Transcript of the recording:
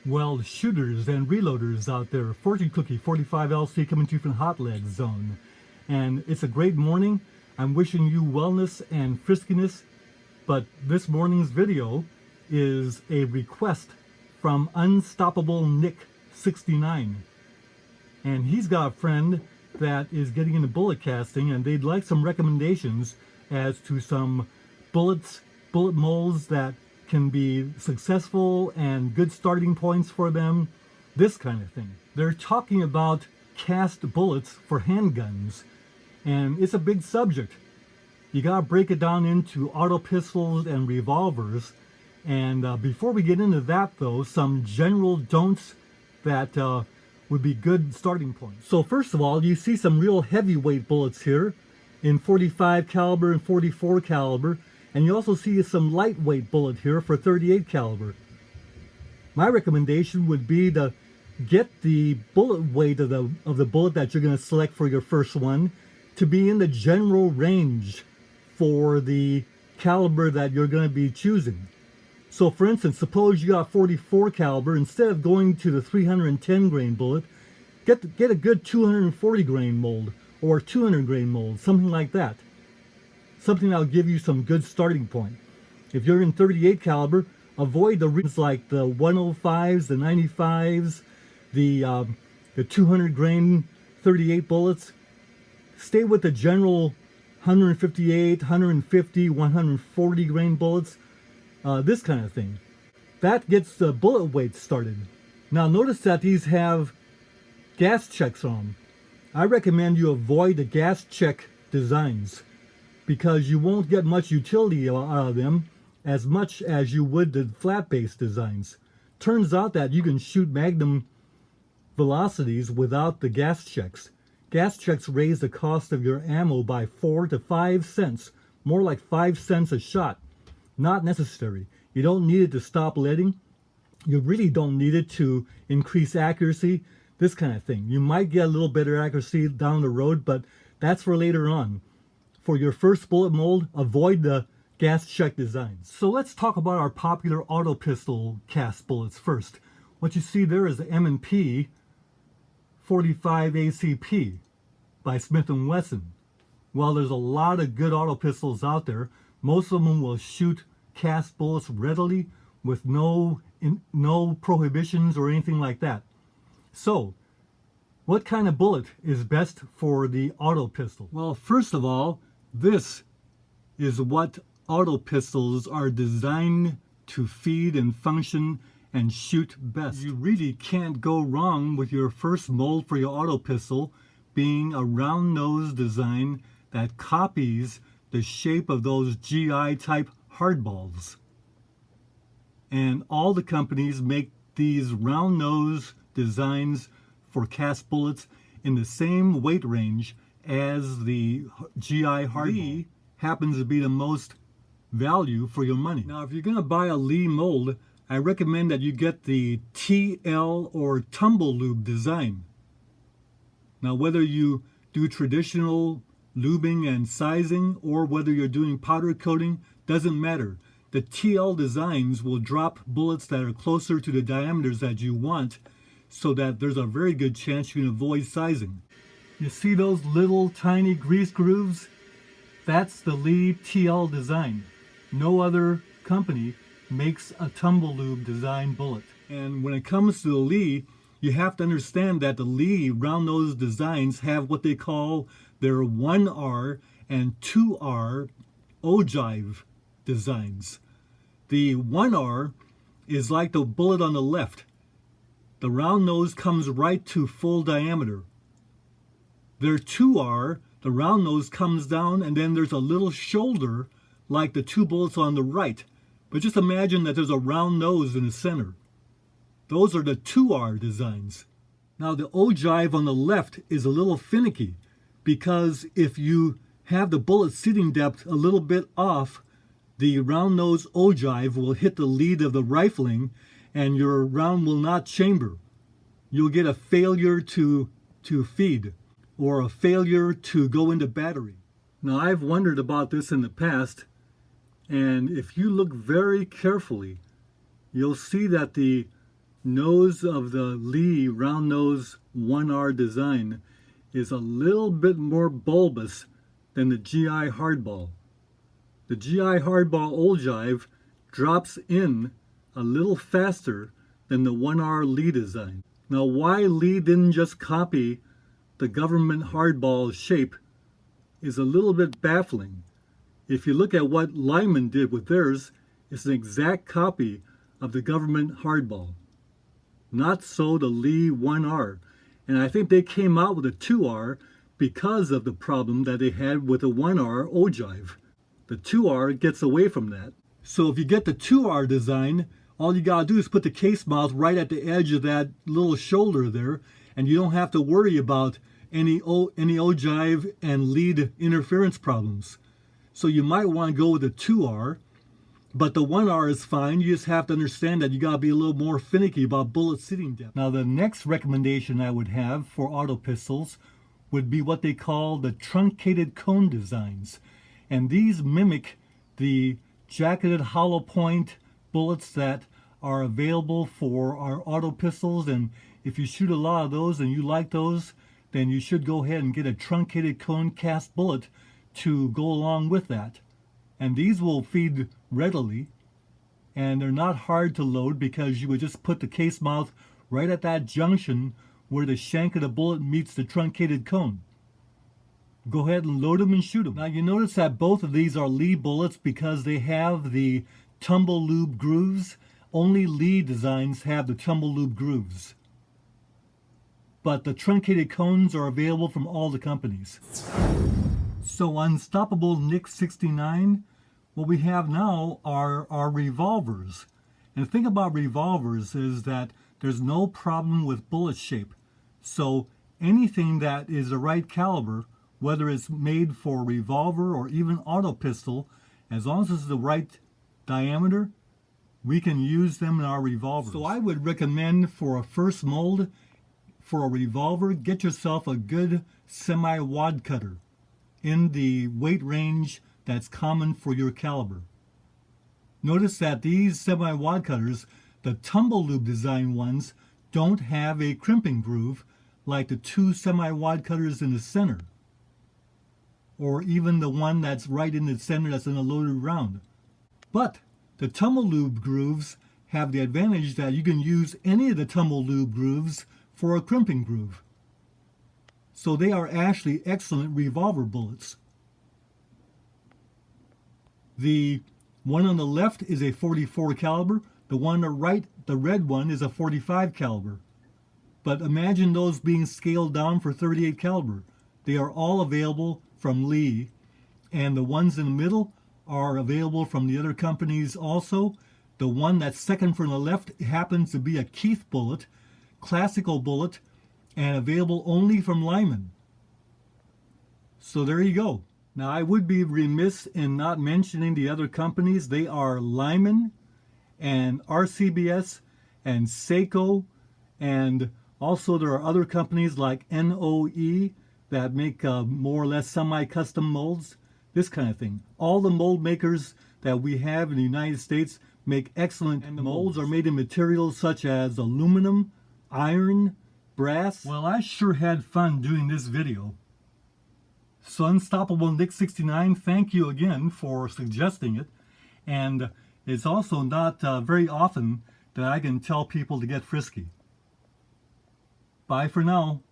Well, shooters and reloaders out there, Fortune Cookie 45LC coming to you from Hot Lead Zone. And it's a great morning. I'm wishing you wellness and friskiness, but this morning's video is a request from UnstoppableNick69. And he's got a friend that is getting into bullet casting, and they'd like some recommendations as to some bullet molds that can be successful and good starting points for them, this kind of thing. They're talking about cast bullets for handguns, and it's a big subject. You gotta break it down into auto pistols and revolvers. And before we get into that though, some general don'ts that would be good starting points. So first of all, you see some real heavyweight bullets here in 45 caliber and 44 caliber. And you also see some lightweight bullet here for 38 caliber. My recommendation would be to get the bullet weight of the bullet that you're going to select for your first one to be in the general range for the caliber that you're going to be choosing. So for instance, suppose you got 44 caliber, instead of going to the 310 grain bullet, get a good 240 grain mold or 200 grain mold, something like that. Something that'll give you some good starting point. If you're in 38 caliber, avoid the rings like the 105s, the 95s, the 200 grain 38 bullets. Stay with the general 158, 150, 140 grain bullets, this kind of thing. That gets the bullet weight started. Now notice that these have gas checks on them. I recommend you avoid the gas check designs, because you won't get much utility out of them as much as you would the flat base designs. Turns out that you can shoot magnum velocities without the gas checks. Gas checks raise the cost of your ammo by 4 to 5 cents, more like 5 cents a shot. Not necessary. You don't need it to stop leading. You really don't need it to increase accuracy, this kind of thing. You might get a little better accuracy down the road, but that's for later on. For your first bullet mold, avoid the gas check designs. So let's talk about our popular auto pistol cast bullets first. What you see there is the M&P 45 ACP by Smith & Wesson. Well, there's a lot of good auto pistols out there. Most of them will shoot cast bullets readily with no prohibitions or anything like that. So, what kind of bullet is best for the auto pistol? Well, first of all, this is what auto pistols are designed to feed and function and shoot best. You really can't go wrong with your first mold for your auto pistol being a round nose design that copies the shape of those GI type hardballs. And all the companies make these round nose designs for cast bullets in the same weight range as the GI hardball. Happens to be the most value for your money. Now, if you're going to buy a Lee mold, I recommend that you get the TL or tumble lube design. Now, whether you do traditional lubing and sizing or whether you're doing powder coating, doesn't matter. The TL designs will drop bullets that are closer to the diameters that you want, so that there's a very good chance you can avoid sizing. You see those little tiny grease grooves? That's the Lee TL design. No other company makes a tumble lube design bullet. And when it comes to the Lee, you have to understand that the Lee round nose designs have what they call their 1R and 2R ogive designs. The 1R is like the bullet on the left. The round nose comes right to full diameter. Their 2R, the round nose comes down and then there's a little shoulder like the two bullets on the right. But just imagine that there's a round nose in the center. Those are the 2R designs. Now the ogive on the left is a little finicky, because if you have the bullet seating depth a little bit off, the round nose ogive will hit the lead of the rifling and your round will not chamber. You'll get a failure to feed or a failure to go into battery. Now, I've wondered about this in the past, and if you look very carefully, you'll see that the nose of the Lee round nose 1R design is a little bit more bulbous than the GI hardball. The GI hardball ogive drops in a little faster than the 1R Lee design. Now, why Lee didn't just copy the government hardball shape is a little bit baffling. If you look at what Lyman did with theirs, it's an exact copy of the government hardball. Not so the Lee 1R. And I think they came out with a 2R because of the problem that they had with the 1R ogive. The 2R gets away from that. So if you get the 2R design, all you gotta do is put the case mouth right at the edge of that little shoulder there, and you don't have to worry about any ogive and lead interference problems. So you might want to go with the 2R, but the 1R is fine. You just have to understand that you gotta be a little more finicky about bullet sitting depth. Now the next recommendation I would have for auto pistols would be what they call the truncated cone designs. And these mimic the jacketed hollow point bullets that are available for our auto pistols. And if you shoot a lot of those and you like those, then you should go ahead and get a truncated cone cast bullet to go along with that. And these will feed readily, and they're not hard to load because you would just put the case mouth right at that junction where the shank of the bullet meets the truncated cone. Go ahead and load them and shoot them. Now you notice that both of these are Lee bullets because they have the tumble lube grooves. Only Lee designs have the tumble lube grooves. But the truncated cones are available from all the companies. So UnstoppableNick69, what we have now are our revolvers. And the thing about revolvers is that there's no problem with bullet shape. So anything that is the right caliber, whether it's made for revolver or even auto pistol, as long as it's the right diameter, we can use them in our revolvers. So I would recommend for a first mold, for a revolver, get yourself a good semi-wad cutter in the weight range that's common for your caliber. Notice that these semi-wad cutters, the tumble lube design ones, don't have a crimping groove like the two semi-wad cutters in the center, or even the one that's right in the center that's in a loaded round. But the tumble lube grooves have the advantage that you can use any of the tumble lube grooves for a crimping groove. So they are actually excellent revolver bullets. The one on the left is a 44 caliber. The one on the right, the red one, is a 45 caliber. But imagine those being scaled down for 38 caliber. They are all available from Lee, and the ones in the middle are available from the other companies also. The one that's second from the left happens to be a Keith bullet, classical bullet, and available only from Lyman. So there you go. Now I would be remiss in not mentioning the other companies. They are Lyman and RCBS and Seiko, and also there are other companies like NOE that make more or less semi-custom molds, this kind of thing. All the mold makers that we have in the United States make excellent, and the molds are made in materials such as aluminum, iron, brass. Well, I sure had fun doing this video. So UnstoppableNick69, thank you again for suggesting it. And it's also not very often that I can tell people to get frisky. Bye for now.